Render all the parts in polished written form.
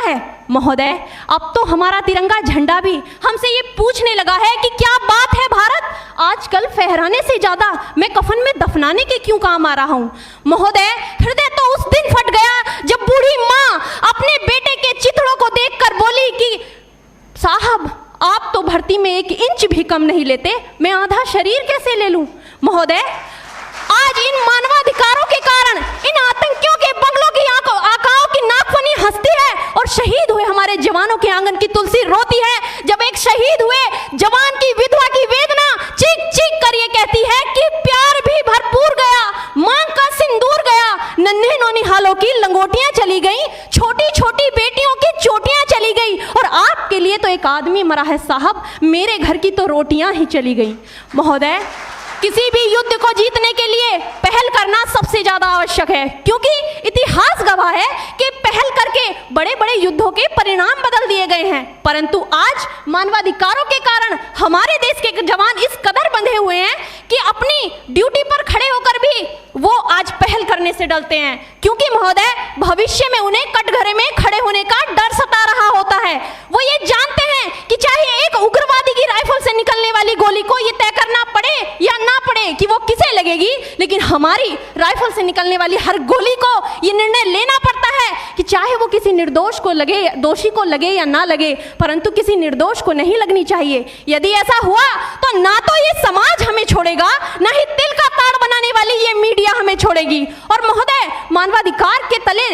है। महोदय, अब तो हमारा तिरंगा झंडा भी हमसे ये पूछने लगा है कि क्या बात है भारत, आजकल फहराने से ज्यादा मैं कफन में दफनाने के क्यों काम आ रहा हूँ। महोदय, हृदय तो उस दिन फट गया जब बूढ़ी माँ अपने बेटे के चिथड़ों को देखकर बोली कि साहब, आप तो भर्ती में 1 इंच भी कम नहीं लेते, मैं आधा शरीर कैसे ले लूं। महोदय, आज इन मानवाधिकारों के कारण इन आतंकियों के बंगलों की आकाओं की नाकफनी हंसती है और शहीद हुए हमारे जवानों के आंगन की तुलसी रोती है। जब एक शहीद हुए जवान की विधवा की वेदना चीख चीख कर ये कहती है कि प्यार भी भरपूर गया, मांग का सिंदूर गया, नन्हे नौनिहालों की लंगोटियां चली गई, छोटी छोटी बेटियों की चोटियां चली गई, और आपके लिए तो एक आदमी मरा है साहब, मेरे घर की तो रोटियां ही चली गई। महोदय, किसी भी युद्ध को जीतने के लिए पहल करना सबसे ज्यादा आवश्यक है, क्योंकि इतिहास गवाह है कि पहल करके बड़े बड़े युद्धों के परिणाम बदल दिए गए हैं। परंतु आज मानवाधिकारों के कारण हमारे देश के जवान इस कदर बंधे हुए हैं कि अपनी ड्यूटी पर खड़े होकर भी वो आज पहल करने से डरते हैं, क्योंकि महोदय भविष्य में उन्हें कटघरे में खड़े होने का डर सता रहा होता है। वो ये जानते हैं कि चाहे एक उग्रवादी की राइफल से निकलने वाली गोली को ये तय करना पड़े या ना पड़े कि वो किसे लगेगी, लेकिन हमारी राइफल से निकलने वाली हर गोली को ये निर्णय लेना पड़ता है कि चाहे वो किसी निर्दोष को लगे, दोषी को लगे या ना लगे, परंतु किसी निर्दोष को नहीं लगनी चाहिए। यदि ऐसा हुआ तो ना तो ये समाज हमें छोड़ेगा, ना ही तिल का ताड़ बनाने वाली ये मीडिया हमें छोड़ेगी। और महोदय, मानवाधिकार के तले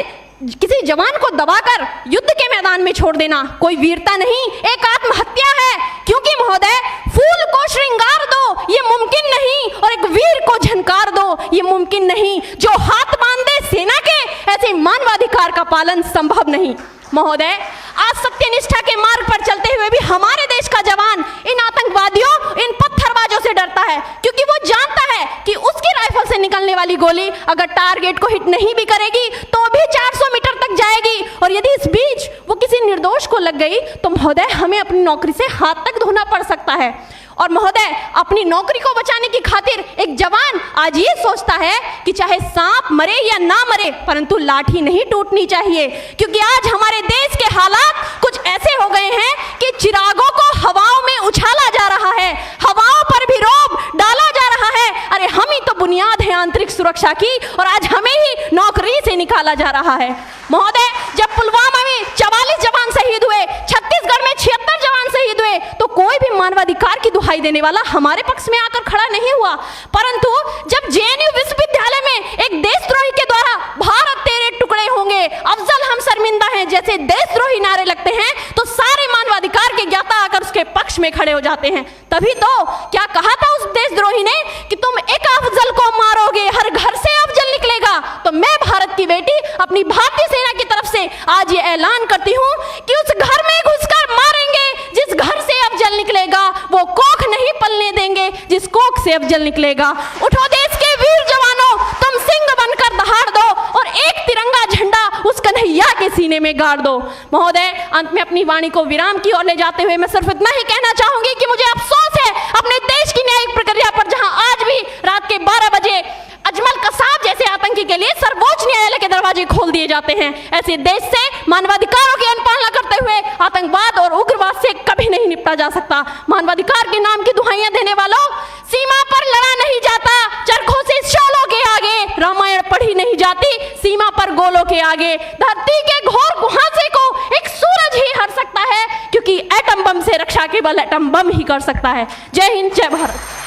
किसी जवान को दबाकर युद्ध के मैदान में छोड़ देना कोई वीरता नहीं, एक आत्महत्या है। क्योंकि महोदय, फूल को श्रृंगार दो ये मुमकिन नहीं, और एक वीर को झनकार दो ये मुमकिन नहीं। जो हाथ बांध दे सेना के, ऐसे मानवाधिकार का पालन संभव नहीं। महोदय, आज सत्यनिष्ठा के मार्ग पर चलते हुए भी हमारे देश का जवान इन आतंकवादियों, इन पत्थरबाजों से डरता है, क्योंकि वो जानता है कि उसकी राइफल से निकलने वाली गोली अगर टारगेट को हिट नहीं भी करेगी तो भी 400 मीटर तक जाएगी, और यदि इस बीच वो किसी निर्दोष को लग गई तो महोदय हमें अपनी नौकरी से हाथ तक धोना पड़ सकता है। और महोदय, अपनी नौकरी को बचाने की खातिर एक जवान आज ये सोचता है कि चाहे सांप मरे या ना मरे, परंतु लाठी नहीं टूटनी चाहिए, क्योंकि आज हमारे देश के हालात कुछ ऐसे हो गए हैं कि चिरागों को हवाओं में उछाला जा रहा है, हवाओं पर भी रोब डाला जा रहा है। अरे हम ही तो बुनियाद है आंतरिक सुरक्षा की, और आज हमें ही नौकरी से निकाला जा रहा है। महोदय, जब पुलवामा में 44 जवान शहीद हुए, छत्तीसगढ़ में 76 जवान शहीद हुए, तो कोई भी मानवाधिकार की दुहाई देने वाला हमारे पक्ष में आकर खड़ा नहीं हुआ। परंतु जब जेएनयू विश्वविद्यालय में एक देशद्रोही के द्वारा भारत तेरे टुकड़े होंगे, अफजल हम शर्मिंदा हैं जैसे देशद्रोही नारे लगते हैं, तो सारे मानवाधिकार के ज्ञाता आकर उसके पक्ष में खड़े हो जाते हैं। तभी तो क्या कहा था उस देशद्रोही ने कि तुम एक अफजल को मारोगे, हर घर से अफजल निकलेगा। तो मैं भारत की बेटी अपनी भारतीय सेना की तरफ से आज ये ऐलान करती हूँ कि उस घर में घुसकर मारेंगे जिस घर से अफजल निकलेगा, वो कोख नहीं पलने देंगे जिस कोख से अफजल निकलेगा। उठो देश के वीर जवानों, तुम सिंह बनकर दहाड़ दो और एक तिरंगा झंडा उस कन्हैया के सीने में गाड़ दो। महोदय, अंत में अपनी वाणी को विराम की ओर ले जाते हुए मैं सिर्फ इतना ही कहना चाहूंगी कि मुझे अफसोस है अपने देश की न्यायिक प्रक्रिया पर, जहां आज भी रात के 12 बजे अजमल कसाब जैसे आतंकी के लिए सर्वोच्च न्यायालय के दरवाजे खोल दिए जाते हैं। ऐसे देश से मानवाधिकारों की अनुपालना करते हुए आतंकवाद और उग्रवाद से कभी नहीं निपटा जा सकता। मानवाधिकार के नाम की दुहाइयां देने वालों, सीमा पर लड़ा नहीं जाता चरखों से शोलों के आगे, रामायण पढ़ी नहीं जाती सीमा पर गोलों के आगे। धरती के घोर कुहासे को एक सूरज ही हर सकता है, क्योंकि एटम बम से रक्षा केवल एटम बम ही कर सकता है। जय हिंद, जय भारत।